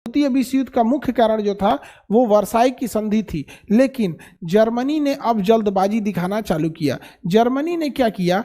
द्वितीय विश्व युद्ध का मुख्य कारण जो था वो वर्साई की संधि थी, लेकिन जर्मनी ने अब जल्दबाजी दिखाना चालू किया। जर्मनी ने क्या किया,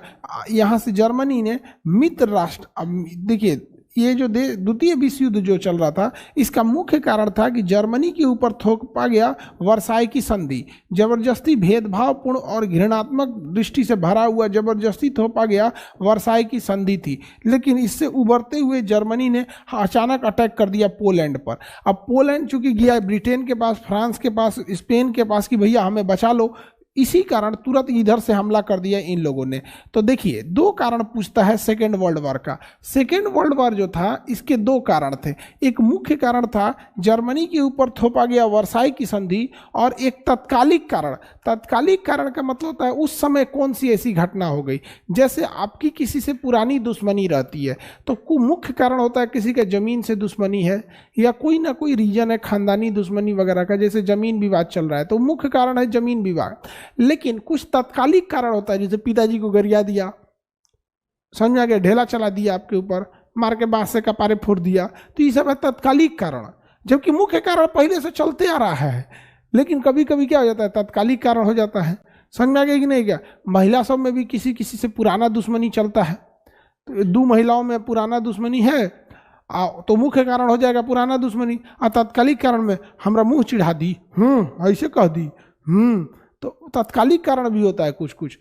यहाँ से जर्मनी ने मित्र राष्ट्र, अब देखिए ये जो द्वितीय विश्व युद्ध जो चल रहा था इसका मुख्य कारण था कि जर्मनी के ऊपर थोपा गया वर्साई की संधि। जबरदस्ती भेदभावपूर्ण और घृणात्मक दृष्टि से भरा हुआ जबरदस्ती थोपा गया वर्साई की संधि थी। लेकिन इससे उभरते हुए जर्मनी ने अचानक अटैक कर दिया पोलैंड पर। अब पोलैंड चूंकि गया ब्रिटेन के पास, फ्रांस के पास, स्पेन के पास कि भैया हमें बचा लो, इसी कारण तुरंत इधर से हमला कर दिया इन लोगों ने। तो देखिए दो कारण पूछता है सेकेंड वर्ल्ड वॉर का। सेकेंड वर्ल्ड वॉर जो था इसके दो कारण थे। एक मुख्य कारण था जर्मनी के ऊपर थोपा गया वर्साई की संधि, और एक तत्कालिक कारण। तत्कालिक कारण का मतलब होता है उस समय कौन सी ऐसी घटना हो गई, जैसे आपकी किसी से पुरानी दुश्मनी रहती है तो मुख्य कारण होता है किसी के जमीन से दुश्मनी है या कोई ना कोई रीजन है खानदानी दुश्मनी वगैरह का, जैसे जमीन विवाद चल रहा है तो मुख्य कारण है जमीन विवाद। लेकिन कुछ तत्कालिक कारण होता है, जैसे पिताजी को गरिया दिया, समझ आ गया, ढेला चला दिया आपके ऊपर, मार के बांस से कपारे फोड़ दिया, तो ये सब है तत्कालिक कारण। जबकि मुख्य कारण पहले से चलते आ रहा है, लेकिन कभी कभी क्या हो जाता है तत्कालिक कारण हो जाता है। समझ में आ गया कि नहीं? क्या महिला सब में भी किसी किसी से पुराना दुश्मनी चलता है, तो दो महिलाओं में पुराना दुश्मनी है तो मुख्य कारण हो जाएगा पुराना दुश्मनी, और तत्कालिक कारण में हमरा मुंह चिढ़ा दी, ऐसे कह दी, तो तत्कालिक कारण भी होता है कुछ कुछ।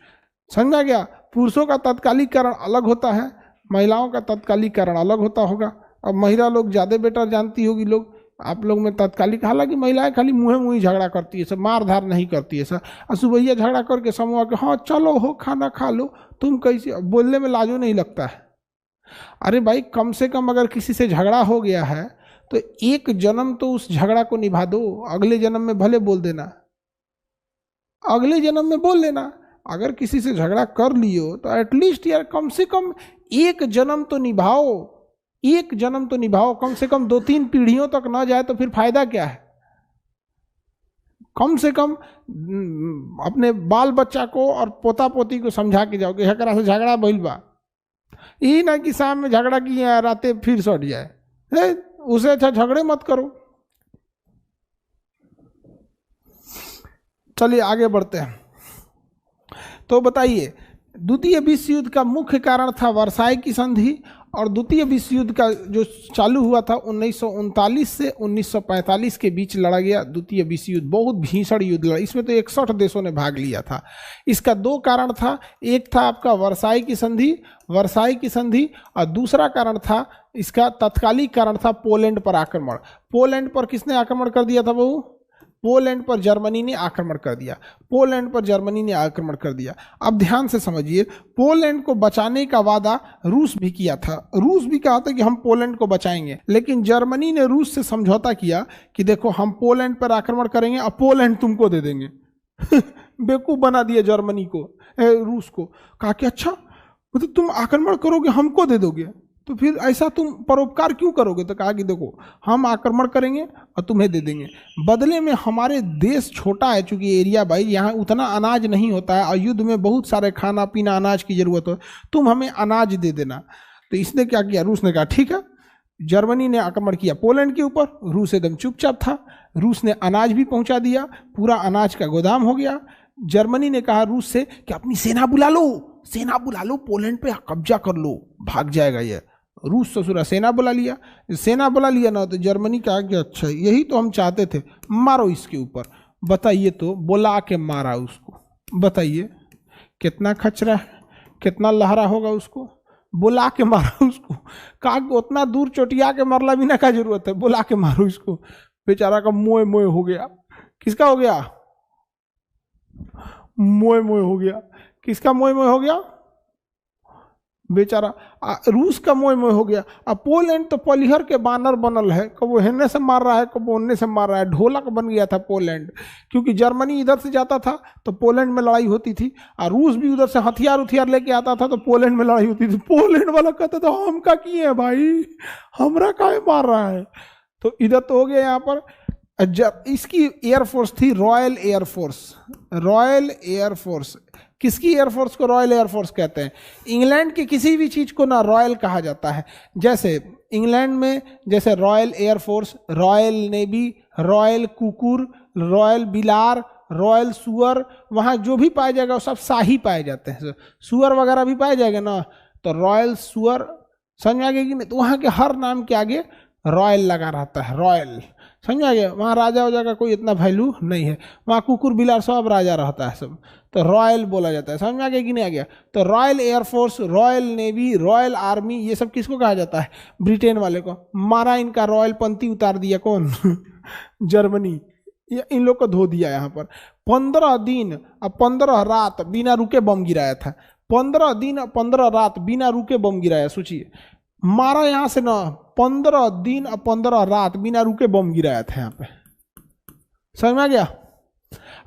समझा गया? पुरुषों का तत्कालिक कारण अलग होता है, महिलाओं का तत्कालिक कारण अलग होता होगा। अब महिला लोग ज़्यादा बेटर जानती होगी लोग, आप लोग में तत्कालिक, हालांकि महिलाएं खाली मुँह ही झगड़ा करती है, सब मार धार नहीं करती है, सब सुबह झगड़ा करके समूह के हाँ चलो हो खाना खा लो, तुम कैसे, बोलने में लाजो नहीं लगता है। अरे भाई कम से कम अगर किसी से झगड़ा हो गया है तो एक जन्म तो उस झगड़ा को निभा दो, अगले जन्म में भले बोल देना, अगले जन्म में बोल लेना। अगर किसी से झगड़ा कर लियो तो एटलीस्ट यार कम से कम एक जन्म तो निभाओ, एक जन्म तो निभाओ, कम से कम 2-3 पीढ़ियों तक ना जाए तो फिर फायदा क्या है। कम से कम अपने बाल बच्चा को और पोता पोती को समझा के जाओगे एकरा से झगड़ा भइल बा, ये ना कि शाम में झगड़ा किए रातें फिर सट जाए, उसे अच्छा झगड़े मत करो। चलिए आगे बढ़ते हैं। तो बताइए द्वितीय विश्व युद्ध का मुख्य कारण था वर्साई की संधि, और द्वितीय विश्व युद्ध का जो चालू हुआ था 1939 से 1945 के बीच लड़ा गया द्वितीय विश्व युद्ध, बहुत भीषण युद्ध लड़ा, इसमें तो 61 देशों ने भाग लिया था। इसका दो कारण था, एक था आपका वर्साई की संधि, और दूसरा कारण था इसका तत्कालिक कारण था पोलैंड पर आक्रमण। पोलैंड पर किसने आक्रमण कर दिया था बहू? पोलैंड पर जर्मनी ने आक्रमण कर दिया, पोलैंड पर जर्मनी ने आक्रमण कर दिया। अब ध्यान से समझिए, पोलैंड को बचाने का वादा रूस भी किया था, रूस भी कहा था कि हम पोलैंड को बचाएंगे, लेकिन जर्मनी ने रूस से समझौता किया कि देखो हम पोलैंड पर आक्रमण करेंगे और पोलैंड तुमको दे देंगे। बेवकूफ बना दिया जर्मनी को, रूस को, कहा कि अच्छा मतलब तुम आक्रमण करोगे हमको दे दोगे, तो फिर ऐसा तुम परोपकार क्यों करोगे? तो कहा कि देखो हम आक्रमण करेंगे और तुम्हें दे देंगे, बदले में हमारे देश छोटा है चूंकि एरिया भाई, यहाँ उतना अनाज नहीं होता है और युद्ध में बहुत सारे खाना पीना अनाज की जरूरत हो, तुम हमें अनाज दे देना। तो इसने क्या किया, रूस ने कहा ठीक है। जर्मनी ने आक्रमण किया पोलैंड के ऊपर, रूस एकदम चुपचाप था, रूस ने अनाज भी पहुंचा दिया, पूरा अनाज का गोदाम हो गया। जर्मनी ने कहा रूस से कि अपनी सेना बुला लो, पोलैंड पे कब्जा कर लो, भाग जाएगा ये। रूस ससुरा सेना बुला लिया ना, तो जर्मनी कहा कि अच्छा यही तो हम चाहते थे, मारो इसके ऊपर। बताइए तो, बुला के मारा उसको, बताइए कितना खचरा है, कितना लहरा होगा उसको, बुला के मारा उसको। कहा उतना दूर चोटिया के मरला भी ना का जरूरत है, बुला के मारो इसको। बेचारा का मोए मोए हो गया। किसका हो गया? मोए मोए हो गया। किसका मोए मोए हो गया? बेचारा रूस का मोए मोए हो गया। अब पोलैंड तो पलिहर के बानर बनल है, कबो हेने से मार रहा है कबो ओन्ने से मार रहा है, ढोलक बन गया था पोलैंड। क्योंकि जर्मनी इधर से जाता था तो पोलैंड में लड़ाई होती थी, और रूस भी उधर से हथियार लेके आता था तो पोलैंड में लड़ाई होती थी। पोलैंड वाला कहता था हम का किए है भाई, हमरा काहे मार रहा है। तो इधर तो हो गया। यहाँ पर इसकी एयरफोर्स थी रॉयल एयरफोर्स किसकी एयरफोर्स को रॉयल एयरफोर्स कहते हैं? इंग्लैंड की किसी भी चीज को ना रॉयल कहा जाता है। जैसे इंग्लैंड में जैसे royal air force, royal navy, royal कुकुर, रॉयल बिलार, रॉयल सुअर, वहाँ जो भी पाया जाएगा वो सब शाही पाए जाते हैं। सुअर वगैरह भी पाया जाएगा ना, तो रॉयल सुअर, समझ में आ गया कि नहीं? तो वहाँ के हर नाम के आगे रॉयल लगा रहता है, रॉयल, समझ में आ गया? वहाँ राजा वाजा का कोई इतना वैल्यू नहीं है, वहाँ कुकुर बिलार सब राजा रहता है सब, तो रॉयल बोला जाता है। समझ में आ गया कि नहीं आ गया? तो royal air force, royal navy, royal army, ये सब किसको कहा जाता है? ब्रिटेन वाले को। मारा इनका रॉयल पंथी उतार दिया कौन? जर्मनी। इन लोग को धो दिया यहाँ पर। 15 दिन और 15 रात बिना रुके बम गिराया था। 15 दिन और 15 रात बिना रुके बम गिराया, सोचिए। मारा यहाँ से ना 15 दिन और 15 रात बिना रुके बम गिराया था यहाँ पे। समझ में आ गया?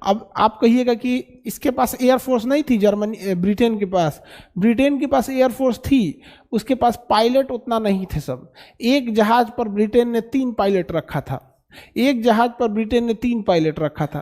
अब आप कहिएगा कि इसके पास एयरफोर्स नहीं थी जर्मनी, ब्रिटेन के पास। ब्रिटेन के पास एयरफोर्स थी, उसके पास पायलट उतना नहीं थे सब। एक जहाज पर ब्रिटेन ने 3 पायलट रखा था, एक जहाज पर ब्रिटेन ने 3 पायलट रखा था।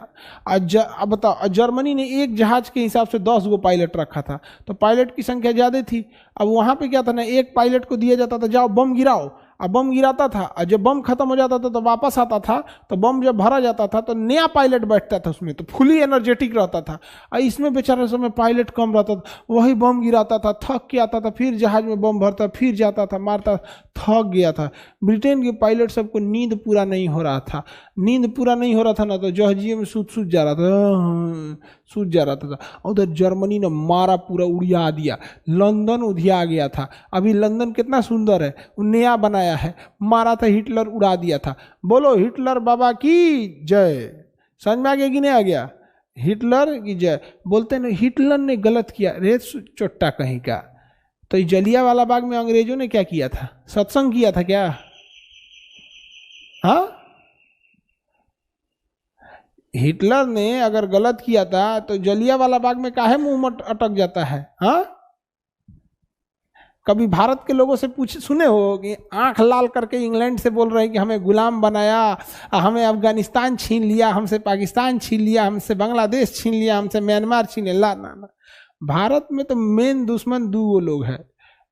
अब बताओ, जर्मनी ने एक जहाज के हिसाब से 10 गो पायलट रखा था, तो पायलट की संख्या ज़्यादा थी। अब वहाँ पे क्या था ना, एक पायलट को दिया जाता था जाओ बम गिराओ, अब बम गिराता था, और जब बम खत्म हो जाता था तो वापस आता था, तो बम जब भरा जाता था तो नया पायलट बैठता था उसमें, तो फुली एनर्जेटिक रहता था। और इसमें बेचारे समय पायलट कम रहता था, वही बम गिराता था, थक के आता था, फिर जहाज में बम भरता, फिर जाता था, मारता, थक गया था। ब्रिटेन के पायलट सबको नींद पूरा नहीं हो रहा था, नींद पूरा नहीं हो रहा था ना, तो जहाजिए में सूझ जा रहा था, सूझ जा रहा था। उधर जर्मनी ने मारा, पूरा उड़िया दिया, लंदन उधिया गया था। अभी लंदन कितना सुंदर है, नया बनाया है, मारा था, हिटलर उड़ा दिया था। बोलो हिटलर बाबा की जय। समझ में आ गया कि नहीं आ गया? हिटलर की जय बोलते हैं। हिटलर ने गलत किया, रे चोट्टा कहीं का। तो जलियांवाला बाग में अंग्रेजों ने क्या किया था? सत्संग किया था क्या? हाँ, हिटलर ने अगर गलत किया था तो जलियांवाला बाग में काहे मुंह अटक जाता है? हाँ, कभी भारत के लोगों से पूछ सुने हो कि आंख लाल करके इंग्लैंड से बोल रहे हैं कि हमें गुलाम बनाया, हमें अफगानिस्तान छीन लिया, हमसे पाकिस्तान छीन लिया, हमसे बांग्लादेश छीन लिया, हमसे म्यांमार छीन लिया? ना। भारत में तो मेन दुश्मन 2 लोग हैं,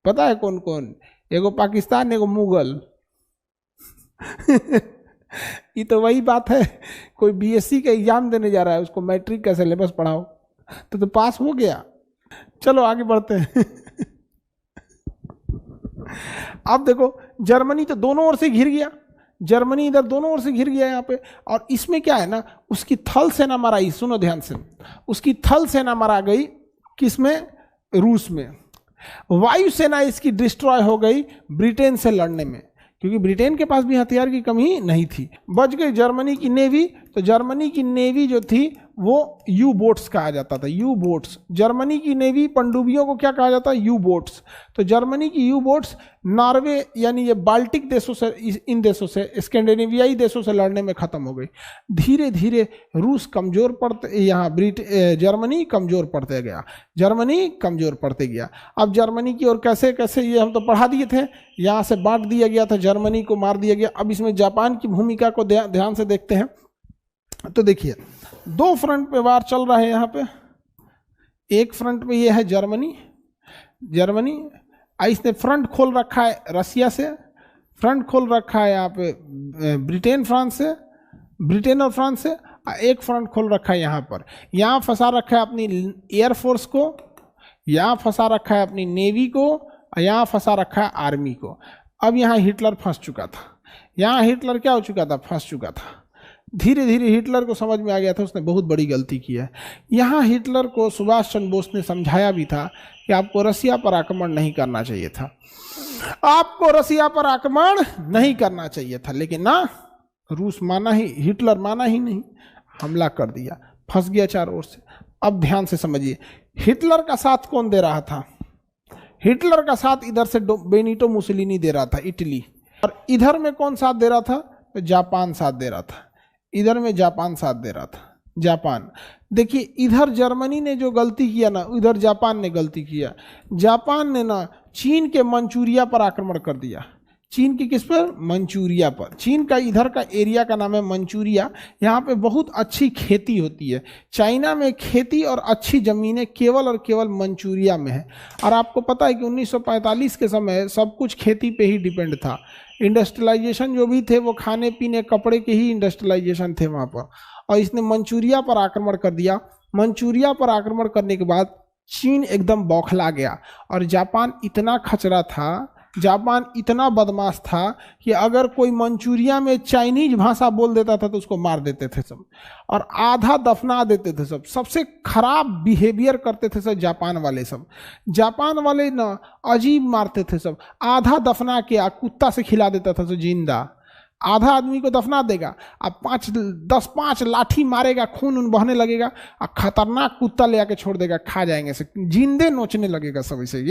पता है कौन कौन? एगो पाकिस्तान, एगो मुगल। ये तो वही बात है, कोई बीएससी का एग्जाम देने जा रहा है, उसको मैट्रिक का सिलेबस पढ़ाओ तो पास हो गया। चलो आगे बढ़ते हैं। अब देखो, जर्मनी तो दोनों ओर से घिर गया, जर्मनी इधर दोनों ओर से घिर गया यहाँ पे। और इसमें क्या है ना, उसकी थल सेना मारा गई, सुनो ध्यान से, उसकी थल सेना मारा गई किसमें? रूस में। वायुसेना इसकी डिस्ट्रॉय हो गई ब्रिटेन से लड़ने में, क्योंकि ब्रिटेन के पास भी हथियार की कमी नहीं थी। बच गई जर्मनी की नेवी। तो जर्मनी की नेवी जो थी वो यू बोट्स कहा जाता था, यू बोट्स। जर्मनी की नेवी पनडुब्बियों को क्या कहा जाता है? You boats. तो जर्मनी की यू बोट्स नॉर्वे यानी ये बाल्टिक देशों से, इन देशों से, स्कैंडिनेवियाई देशों से लड़ने में खत्म हो गई। धीरे धीरे रूस कमजोर पड़ते, यहाँ जर्मनी कमजोर पड़ते गया, जर्मनी कमजोर पड़ते गया। अब जर्मनी की ओर कैसे कैसे, ये हम तो पढ़ा दिए थे, यहाँ से बांट दिया गया था, जर्मनी को मार दिया गया। अब इसमें जापान की भूमिका को ध्यान से देखते हैं। तो देखिए, 2 फ्रंट पे वार चल रहा है यहाँ पे। एक फ्रंट पे ये है जर्मनी, इसने फ्रंट खोल रखा है रसिया से, फ्रंट खोल रखा है यहाँ पे ब्रिटेन और फ्रांस से। एक फ्रंट खोल रखा है यहाँ पर, यहाँ फंसा रखा है अपनी एयरफोर्स को, यहाँ फंसा रखा है अपनी नेवी को, और यहाँ फंसा रखा है आर्मी को। अब यहाँ हिटलर फंस चुका था, यहाँ हिटलर क्या हो चुका था? फंस चुका था। धीरे धीरे हिटलर को समझ में आ गया था उसने बहुत बड़ी गलती की है। यहाँ हिटलर को सुभाष चंद्र बोस ने समझाया भी था कि आपको रसिया पर आक्रमण नहीं करना चाहिए था, आपको रसिया पर आक्रमण नहीं करना चाहिए था। लेकिन ना, रूस माना ही, हिटलर माना ही नहीं, हमला कर दिया, फंस गया चारों ओर से। अब ध्यान से समझिए, हिटलर का साथ कौन दे रहा था? हिटलर का साथ इधर से बेनिटो मुसोलिनी दे रहा था, इटली। और इधर में कौन साथ दे रहा था? तो जापान साथ दे रहा था। इधर में जापान साथ दे रहा था, जापान। देखिए, इधर जर्मनी ने जो गलती किया ना, इधर जापान ने गलती किया। जापान ने ना चीन के मंचूरिया पर आक्रमण कर दिया। चीन की किस पर? मंचूरिया पर। चीन का इधर का एरिया का नाम है मंचूरिया। यहाँ पे बहुत अच्छी खेती होती है। चाइना में खेती और अच्छी ज़मीनें केवल और केवल मंचूरिया में है। और आपको पता है कि 1945 के समय सब कुछ खेती पे ही डिपेंड था। इंडस्ट्रियलाइजेशन जो भी थे वो खाने पीने कपड़े के ही इंडस्ट्रियलाइजेशन थे वहाँ पर। और इसने मंचूरिया पर आक्रमण कर दिया। मंचूरिया पर आक्रमण करने के बाद चीन एकदम बौखला गया। और जापान इतना खचरा था, जापान इतना बदमाश था कि अगर कोई मंचूरिया में चाइनीज भाषा बोल देता था तो उसको मार देते थे सब, और आधा दफना देते थे सब। सबसे खराब बिहेवियर करते थे सब जापान वाले। सब जापान वाले ना अजीब मारते थे सब। आधा दफना के कुत्ता से खिला देता था तो जिंदा, आधा आदमी को दफना देगा, अब 5 लाठी मारेगा, खून उन बहने लगेगा, और खतरनाक कुत्ता ले आके छोड़ देगा, खा जाएंगे से, जिंदे नोचने लगेगा सब ऐसे।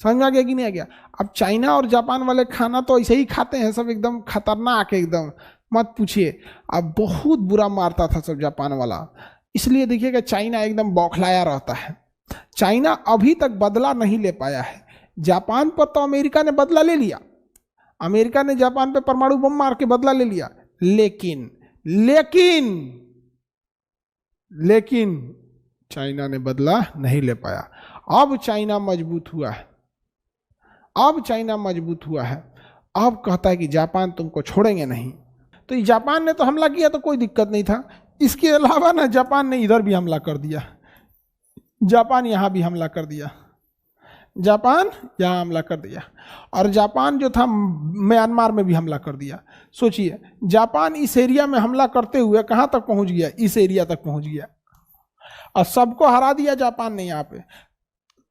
समझ में आ गया कि नहीं आ गया? अब चाइना और जापान वाले खाना तो ऐसे ही खाते हैं सब, एकदम खतरनाक है एकदम, मत पूछिए। अब बहुत बुरा मारता था सब जापान वाला। इसलिए देखिएगा चाइना एकदम बौखलाया रहता है। चाइना अभी तक बदला नहीं ले पाया है। जापान पर तो अमेरिका ने बदला ले लिया, अमेरिका ने जापान पे परमाणु बम मार के बदला ले लिया, लेकिन लेकिन लेकिन चाइना ने बदला नहीं ले पाया। अब चाइना मजबूत हुआ है, अब चाइना मजबूत हुआ है। अब कहता है कि जापान तुमको छोड़ेंगे नहीं। तो जापान ने तो हमला किया तो कोई दिक्कत नहीं था। इसके अलावा ना जापान ने इधर भी हमला कर दिया, जापान यहाँ भी हमला कर दिया, जापान यहाँ हमला कर दिया, और जापान जो था म्यांमार में भी हमला कर दिया। सोचिए जापान इस एरिया में हमला करते हुए कहाँ तक पहुँच गया? इस एरिया तक पहुँच गया, और सबको हरा दिया जापान ने यहाँ पे।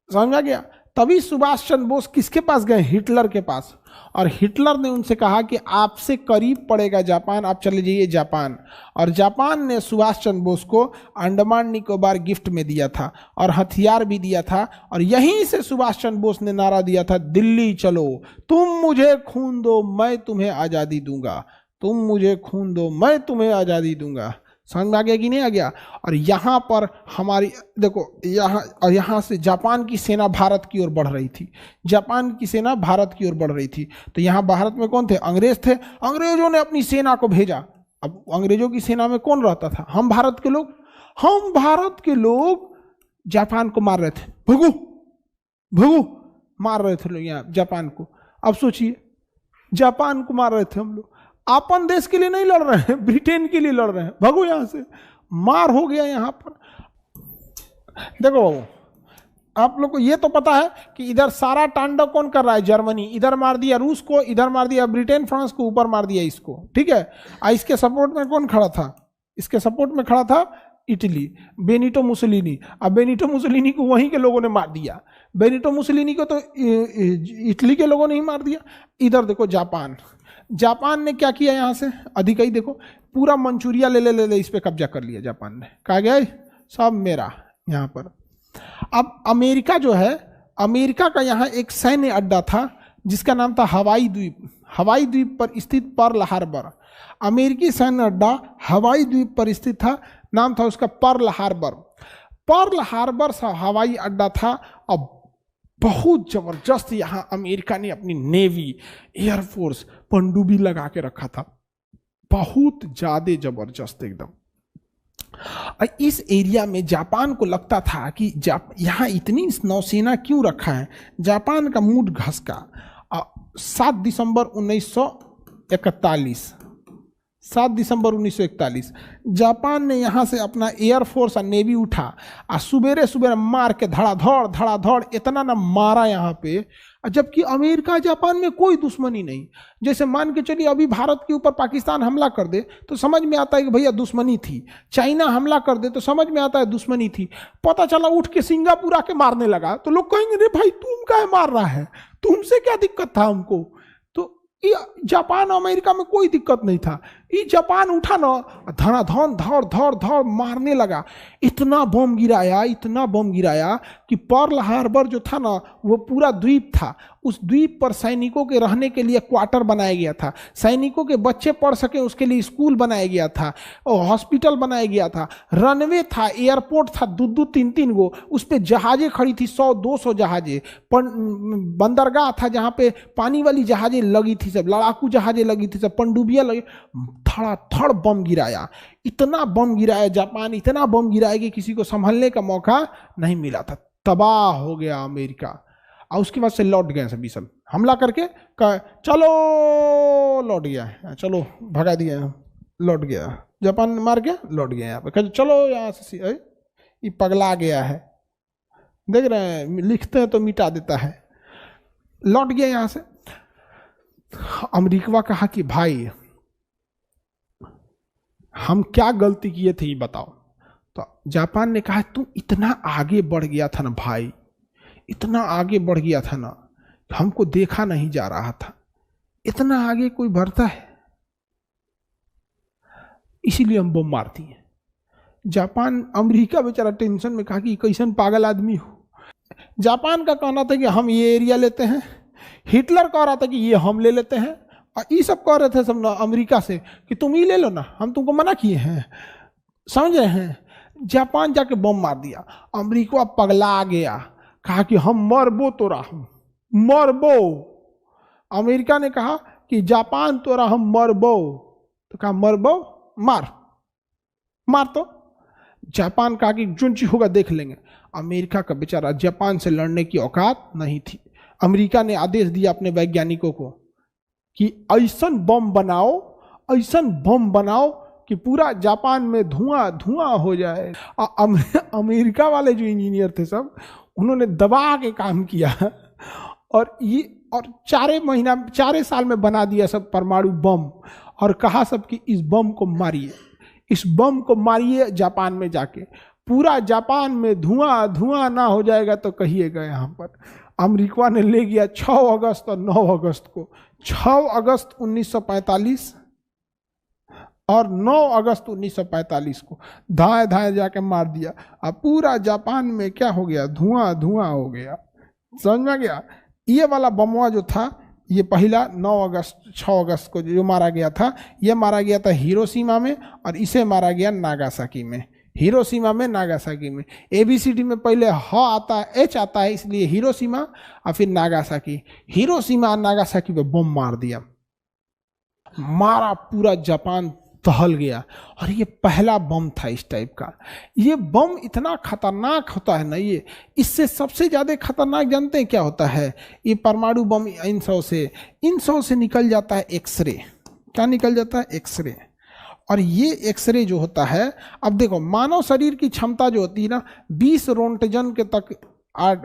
समझा गया? तभी सुभाष चंद्र बोस किसके पास गए? हिटलर के पास। और हिटलर ने उनसे कहा कि आपसे करीब पड़ेगा जापान, आप चले जाइए जापान। और जापान ने सुभाष चंद्र बोस को अंडमान निकोबार गिफ्ट में दिया था, और हथियार भी दिया था। और यहीं से सुभाष चंद्र बोस ने नारा दिया था, दिल्ली चलो, तुम मुझे खून दो मैं तुम्हें आज़ादी दूंगा, तुम मुझे खून दो मैं तुम्हें आज़ादी दूंगा। समझ में आ गया कि नहीं आ गया? और यहाँ पर हमारी देखो, यहाँ से जापान की सेना भारत की ओर बढ़ रही थी, जापान की सेना भारत की ओर बढ़ रही थी। तो यहाँ भारत में कौन थे? अंग्रेज थे। अंग्रेजों ने अपनी सेना को भेजा। अब अंग्रेजों की सेना में कौन रहता था? हम भारत के लोग। हम भारत के लोग जापान को मार रहे थे, भगो भगो मार रहे थे लोग यहाँ जापान को। अब सोचिए, जापान को मार रहे थे हम लोग, अपन देश के लिए नहीं लड़ रहे हैं, ब्रिटेन के लिए लड़ रहे हैं। भागो यहां से, मार हो गया यहां पर। देखो आप लोग को ये तो पता है कि इधर सारा तांडव कौन कर रहा है? जर्मनी। इधर मार दिया रूस को, इधर मार दिया ब्रिटेन फ्रांस को, ऊपर मार दिया इसको, ठीक है। इसके सपोर्ट में कौन खड़ा था? इसके सपोर्ट में खड़ा था इटली, बेनिटो मुसोलिनी। अब बेनिटो मुसोलिनी को वहीं के लोगों ने मार दिया। बेनिटो मुसोलिनी को तो इटली के लोगों ने ही मार दिया। इधर देखो जापान, जापान ने क्या किया? यहाँ से अधिकारी देखो, पूरा मंचूरिया ले इस पे कब्जा कर लिया जापान ने। कहा गया सब मेरा यहाँ पर। अब अमेरिका जो है, अमेरिका का यहाँ एक सैन्य अड्डा था जिसका नाम था हवाई द्वीप। हवाई द्वीप पर स्थित पर्ल हार्बर, अमेरिकी सैन्य अड्डा हवाई द्वीप पर स्थित था, नाम था उसका पर्ल हार्बर। पर्ल हार्बर हवाई अड्डा था। अब बहुत जबरदस्त यहाँ अमेरिका ने अपनी नेवी, एयरफोर्स, पनडुब्बी लगा के रखा था, बहुत ज्यादा जबरदस्त एकदम। इस एरिया में जापान को लगता था कि यहाँ इतनी नौसेना क्यों रखा है। जापान का मूड घसका। 7 दिसंबर 1941, 7 दिसंबर 1941 जापान ने यहाँ से अपना एयरफोर्स और नेवी उठा, और सुबेरे सुबेरे मार के धड़ाधड़ इतना ना मारा यहाँ पे, जबकि अमेरिका जापान में कोई दुश्मनी नहीं। जैसे मान के चलिए अभी भारत के ऊपर पाकिस्तान हमला कर दे तो समझ में आता है कि भैया दुश्मनी थी, चाइना हमला कर दे तो समझ में आता है दुश्मनी थी। पता चला उठ के सिंगापुर आके मारने लगा तो लोग कहेंगे रे भाई तुम क्या मार रहा है, तुमसे क्या दिक्कत था हमको। तो जापान और अमेरिका में कोई दिक्कत नहीं था। ये जापान उठा ना, धनाधन धड़ धड़ धड़ मारने लगा। इतना बम गिराया कि पर्ल हार्बर जो था ना वो पूरा द्वीप था, उस द्वीप पर सैनिकों के रहने के लिए क्वार्टर बनाया गया था, सैनिकों के बच्चे पढ़ सके उसके लिए स्कूल बनाया गया था, और हॉस्पिटल बनाया गया था, रनवे था, एयरपोर्ट था, दो तीन तीन गो, उस पर जहाजें खड़ी थी, 100-200 जहाजें, बंदरगाह था जहाँ पे पानी वाली जहाजें लगी थी, सब लड़ाकू जहाजें लगी थी, सब पनडुब्बियाँ लगी। धड़ाधड़ बम गिराया, इतना बम गिराया जापान, इतना बम गिराया कि किसी को संभलने का मौका नहीं मिला था। तबाह हो गया अमेरिका। और उसके बाद से लौट गए सभी, सब हमला करके चलो लौट गया, चलो भगा दिया, लौट गया, जापान मार के लौट गया यहाँ पे, चलो यहाँ से ये पगला गया है, देख रहे हैं लिखते हैं तो मिटा देता है, लौट गया यहाँ से। अमेरिका कहा कि भाई हम क्या गलती किए थे ये बताओ। तो जापान ने कहा तुम इतना आगे बढ़ गया था ना भाई, इतना आगे बढ़ गया था ना, हमको देखा नहीं जा रहा था, इतना आगे कोई बढ़ता है, इसीलिए हम बम मारती हैं। जापान, अमेरिका बेचारा टेंशन में कहा कि कैसन पागल आदमी हो। जापान का कहना था कि हम ये एरिया लेते हैं, हिटलर कह रहा था कि ये हम ले लेते हैं, और ये सब कह रहे थे सब ना अमेरिका से कि तुम ही ले लो ना, हम तुमको मना किए हैं, समझ रहे हैं। जापान जाके बम मार दिया, अमेरिका पगला गया, कहा कि हम मरबो तोरा, हम मरबो। अमेरिका ने कहा कि जापान तोरा हम मरबो, तो कहा मरबो, मार मार। तो जापान कहा कि जो चीज होगा देख लेंगे। अमेरिका का बेचारा जापान से लड़ने की औकात नहीं थी। अमेरिका ने आदेश दिया अपने वैज्ञानिकों को कि ऐसन बम बनाओ, ऐसन बम बनाओ कि पूरा जापान में धुआं धुआं हो जाए। अमेरिका वाले जो इंजीनियर थे सब, उन्होंने दबा के काम किया और 4 साल में बना दिया सब परमाणु बम, और कहा सब कि इस बम को मारिए, इस बम को मारिए जापान में जाके, पूरा जापान में धुआं धुआं ना हो जाएगा तो कहिएगा यहाँ पर। अमेरिका ने ले गया 6 अगस्त और 9 अगस्त को, 6 अगस्त 1945 और 9 अगस्त 1945 को धाए धाए जाके मार दिया। अब पूरा जापान में क्या हो गया, धुआं धुआं हो गया, समझ में गया। ये वाला बमवा जो था, ये पहला 9 अगस्त 6 अगस्त को जो मारा गया था, ये मारा गया था हिरोशिमा में, और इसे मारा गया नागासाकी में। हिरोशिमा में, नागासाकी में। ABCD में पहले ह आता है, H आता है, इसलिए हिरोशिमा और फिर नागासाकी। हिरोशिमा और नागासाकी पे बम मार दिया, मारा, पूरा जापान दहल गया। और ये पहला बम था इस टाइप का। ये बम इतना खतरनाक होता है ना, ये इससे सबसे ज़्यादा खतरनाक जानते हैं क्या होता है? ये परमाणु बम इन 100 से निकल जाता है एक्सरे। क्या निकल जाता है? एक्सरे। और ये एक्सरे जो होता है, अब देखो मानव शरीर की क्षमता जो होती है ना, 20 रोंटजन के तक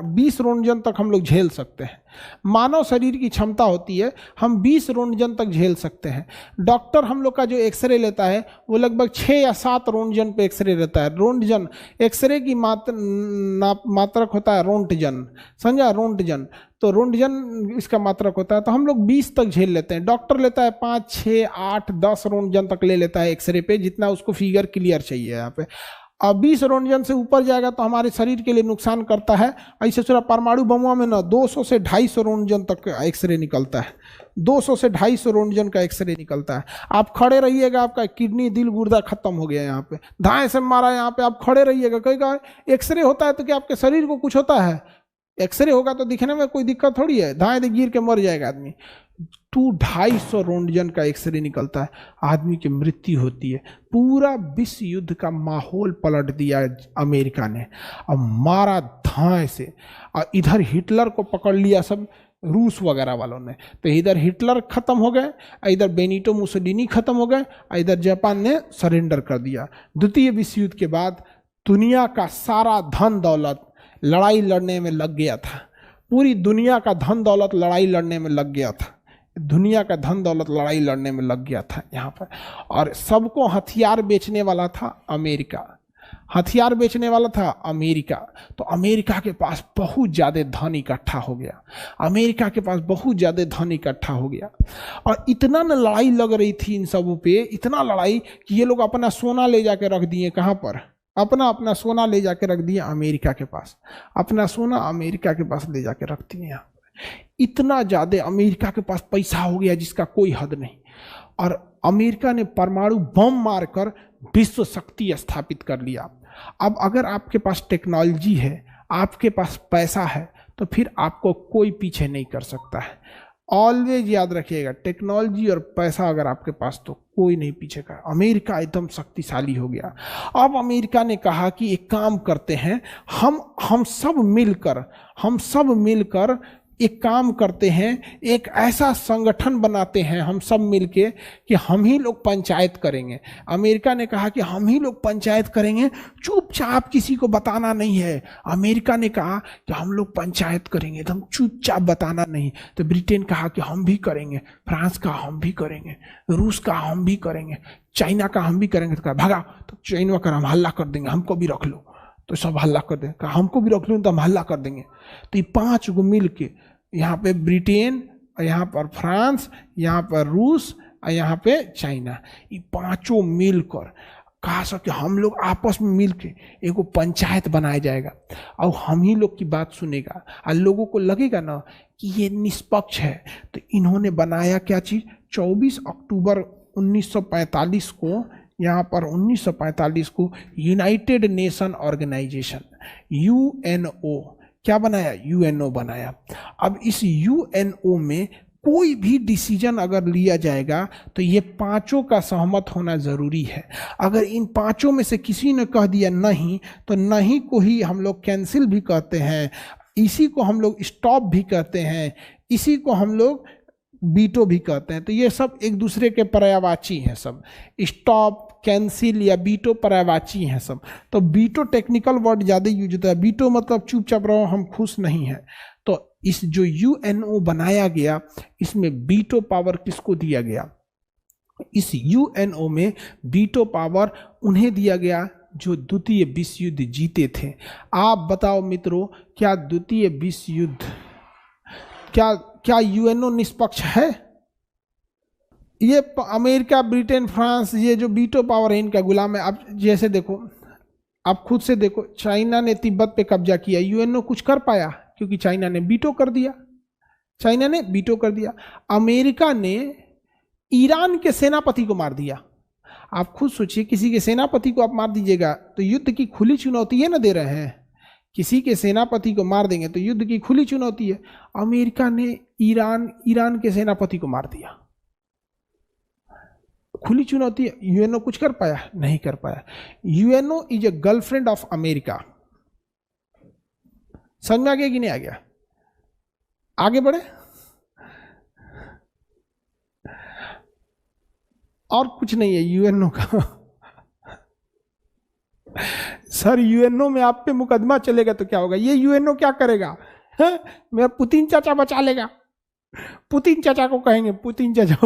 20 रोंटजन तक हम लोग झेल सकते हैं। मानव शरीर की क्षमता होती है, हम 20 रोंटजन तक झेल सकते हैं। डॉक्टर हम लोग का जो एक्सरे लेता है वो लगभग 6 या 7 रोंटजन पे एक्सरे लेता है। रोंटजन एक्सरे की मात्रक होता है रोंटजन, समझा? रोंटजन, तो रोंटजन इसका मात्रक होता है। तो हम लोग 20 तक झेल लेते हैं। डॉक्टर लेता है 5, 6, 8, 10 रोंटजन तक ले लेता है एक्सरे पे, जितना उसको फिगर क्लियर चाहिए यहाँ पे। अब 20 रोंटजन से ऊपर जाएगा तो हमारे शरीर के लिए नुकसान करता है। ऐसे पूरा परमाणु बमों में ना 200 से 250 रोंटजन तक एक्सरे निकलता है। 200 से 250 रोंटजन का एक्सरे निकलता है। आप खड़े रहिएगा, आपका किडनी, दिल, गुर्दा खत्म हो गया यहाँ पे, धाए से मारा यहाँ पे, आप खड़े रहिएगा। कई एक्सरे होता है तो क्या आपके शरीर को कुछ होता है? एक्सरे होगा तो दिखने में कोई दिक्कत थोड़ी है, धाए दे गिर के मर जाएगा आदमी। 250 रोंटजन का एक्सरे निकलता है, आदमी की मृत्यु होती है। पूरा विश्व युद्ध का माहौल पलट दिया अमेरिका ने, और मारा धाए से। और इधर हिटलर को पकड़ लिया सब रूस वगैरह वालों ने। तो इधर हिटलर खत्म हो गए, इधर बेनिटो मुसोलिनी खत्म हो गए, इधर जापान ने सरेंडर कर दिया। द्वितीय विश्व युद्ध के बाद दुनिया का सारा धन दौलत लड़ाई लड़ने में लग गया था। पूरी दुनिया का धन दौलत लड़ाई लड़ने में लग गया था। दुनिया का धन दौलत लड़ाई लड़ने में लग गया था यहाँ पर। और सबको हथियार बेचने वाला था अमेरिका। हथियार बेचने वाला था अमेरिका। तो अमेरिका के पास बहुत ज़्यादा धन इकट्ठा हो गया, अमेरिका के पास बहुत ज़्यादा धन इकट्ठा हो गया। और इतना न लड़ाई लग रही थी इन सबों पे, इतना लड़ाई कि ये लोग अपना सोना ले जाके रख दिए कहाँ पर, अपना सोना ले जाके रख दिए अमेरिका के पास, अपना सोना अमेरिका के पास ले जाके रख दिए। यहाँ इतना ज़्यादा अमेरिका के पास पैसा हो गया जिसका कोई हद नहीं। और अमेरिका ने परमाणु बम मारकर विश्व शक्ति स्थापित कर लिया। अब अगर आपके पास टेक्नोलॉजी है, आपके पास पैसा है, तो फिर आपको कोई पीछे नहीं कर सकता है। ऑलवेज याद रखिएगा, टेक्नोलॉजी और पैसा अगर आपके पास तो कोई नहीं पीछे का। अमेरिका एकदम शक्तिशाली हो गया। अब अमेरिका ने कहा कि एक काम करते हैं, हम सब मिलकर एक काम करते हैं, एक ऐसा संगठन बनाते हैं हम सब मिलके कि हम ही लोग पंचायत करेंगे। अमेरिका ने कहा कि हम ही लोग पंचायत करेंगे, चुपचाप, किसी को बताना नहीं है। अमेरिका ने कहा कि हम लोग पंचायत करेंगे, एकदम चुपचाप, बताना नहीं। तो ब्रिटेन कहा कि हम भी करेंगे, फ्रांस का हम भी करेंगे, रूस का हम भी करेंगे, चाइना का हम भी करेंगे। तो कहा भागा, तो चाइना का हम हल्ला कर देंगे, हमको भी रख लो। तो सब हल्ला कर देंगे, कहा हमको भी रख लो तो हम हल्ला कर देंगे। तो ये 5 गो मिल के, यहाँ पे ब्रिटेन, यहाँ पर फ्रांस, यहाँ पर रूस और यहाँ पे चाइना, ये 5 मिलकर कहा सके हम लोग आपस में मिलके एगो पंचायत बनाया जाएगा और हम ही लोग की बात सुनेगा और लोगों को लगेगा ना कि ये निष्पक्ष है। तो इन्होंने बनाया क्या चीज, 24 अक्टूबर 1945 को, यहाँ पर 1945 को यूनाइटेड नेशन ऑर्गेनाइजेशन यूएनओ क्या बनाया, यूएनओ बनाया। अब इस यूएनओ में कोई भी डिसीजन अगर लिया जाएगा तो ये 5 का सहमत होना जरूरी है। अगर इन 5 में से किसी ने कह दिया नहीं, तो नहीं को ही हम लोग कैंसिल भी कहते हैं, इसी को हम लोग स्टॉप भी कहते हैं, इसी को हम लोग बीटो भी कहते हैं। तो ये सब एक दूसरे के पर्यायवाची हैं, सब स्टॉप, कैंसिल या बीटो पर्यायवाची हैं सब। तो बीटो टेक्निकल वर्ड ज़्यादा यूज होता है। बीटो मतलब चुपचाप रहो, हम खुश नहीं हैं। तो इस जो यूएनओ बनाया गया, इसमें बीटो पावर किसको दिया गया, इस यूएनओ में बीटो पावर उन्हें दिया गया जो द्वितीय विश्व युद्ध जीते थे। आप बताओ मित्रों, क्या द्वितीय विश्व युद्ध, क्या यूएनओ निष्पक्ष है? ये अमेरिका, ब्रिटेन, फ्रांस, ये जो बीटो पावर है इनका गुलाम है। आप जैसे देखो, आप खुद से देखो, चाइना ने तिब्बत पे कब्जा किया, यूएनओ कुछ कर पाया? क्योंकि चाइना ने बीटो कर दिया, चाइना ने बीटो कर दिया। अमेरिका ने ईरान के सेनापति को मार दिया। आप खुद सोचिए, किसी के सेनापति को आप मार दीजिएगा तो युद्ध की खुली चुनौती है ना दे रहे हैं। किसी के सेनापति को मार देंगे तो युद्ध की खुली चुनौती है। अमेरिका ने ईरान के सेनापति को मार दिया, खुली चुनौती है। यूएनओ कुछ कर पाया? नहीं कर पाया। UNO is a girlfriend of America. समझ में आ गया कि नहीं आ गया? आगे बढ़े। और कुछ नहीं है यूएनओ का। सर यूएनओ में आप पे मुकदमा चलेगा तो क्या होगा? ये यूएनओ क्या करेगा? मेरा पुतिन चाचा बचा लेगा। पुतिन चाचा को कहेंगे, पुतिन चाचा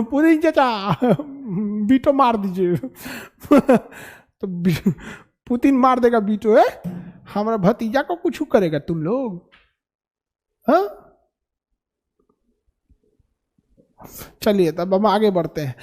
बीटो मार दीजिए। तो पुतिन मार देगा बीटो, है हमारा भतीजा को कुछ करेगा तुम लोग? हाँ, चलिए तब हम आगे बढ़ते हैं।